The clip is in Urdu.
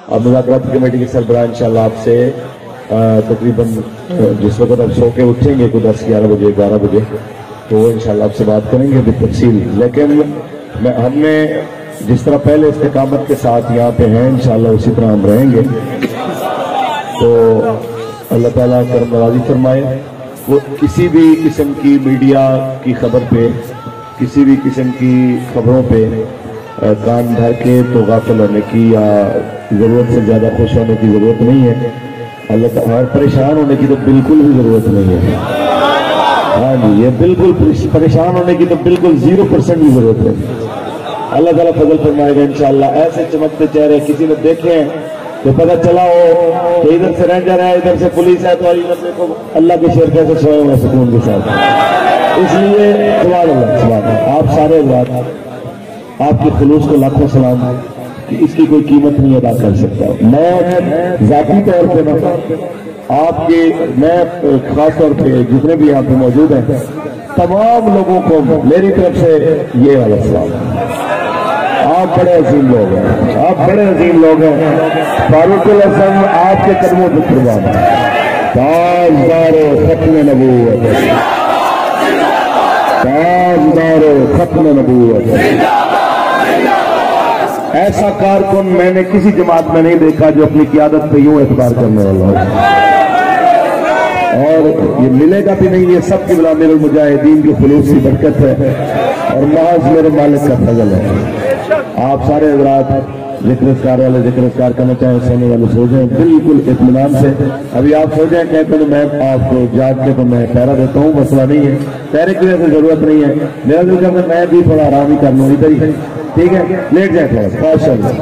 اب مذاکرات کمیٹی کے سربراہ انشاءاللہ آپ سے تقریباً جس وقت آپ سو کے اٹھیں گے کوئی 10-11 بجے 12 بجے تو وہ انشاءاللہ آپ سے بات کریں گے بالتفصیل. لیکن ہم نے جس طرح پہلے استقامت کے ساتھ یہاں پہ ہیں انشاءاللہ اسی طرح ہم رہیں گے. تو اللہ تعالیٰ کرم نوازی فرمائے. وہ کسی بھی قسم کی میڈیا کی خبر پہ کسی بھی قسم کی خبروں پہ کان دھر کے تو غافل ہونے کی یا ضرورت سے زیادہ خوش ہونے کی ضرورت نہیں ہے. اللہ تعالیٰ پریشان ہونے کی تو بالکل بھی ضرورت نہیں ہے. ہاں جی یہ بالکل پریشان ہونے کی تو بالکل 0% بھی ضرورت ہے. اللہ تعالیٰ فضل فرمائے گا انشاءاللہ. ایسے چمکتے چہرے کسی نے دیکھے ہیں تو پتہ چلا ہو کہ ادھر سے رینجر ہے ادھر سے پولیس ہے تو اللہ کے شیر کیسے سوئے ہوئے سکون کے ساتھ. اس لیے سبحان اللہ آپ سارے بات آپ کے خلوص کو لاکھوں سلام کہ اس کی کوئی قیمت نہیں ادا کر سکتا. میں ذاتی طور پہ آپ کے میں خاص طور پہ جتنے بھی یہاں پہ موجود ہیں تمام لوگوں کو میری طرف سے یہ والا سلام. آپ بڑے عظیم لوگ ہیں آپ بڑے عظیم لوگ ہیں. فاروق الاعظم آپ کے قدموں پہ قربان تاجدار ختم نبوت تاجدار ختم نبوت. ایسا کارکن میں نے کسی جماعت میں نہیں دیکھا جو اپنی قیادت پہ یوں اعتبار کرنے والا ہو. اور یہ ملے گا بھی نہیں. یہ سب کی بلا میرے المجاہدین کی خلوص کی برکت ہے اور محض میرے مالک کا فضل ہے. آپ سارے حضرات ذکر اذکار والے ذکر اذکار کرنا چاہیں سونے والے سو جائیں بالکل اطمینان سے. ابھی آپ سو جائیں کہتے ہیں میں آپ کو جاگ کے تو میں پہرا دیتا ہوں. مسئلہ نہیں ہے پہرے کی وجہ سے ضرورت نہیں ہے. میرا دل کرتا ہے میں بھی تھوڑا آرام ہی کر لوں ادھر ہی ٹھیک ہے. لیٹ جائیں تھوڑا ماشاء اللہ.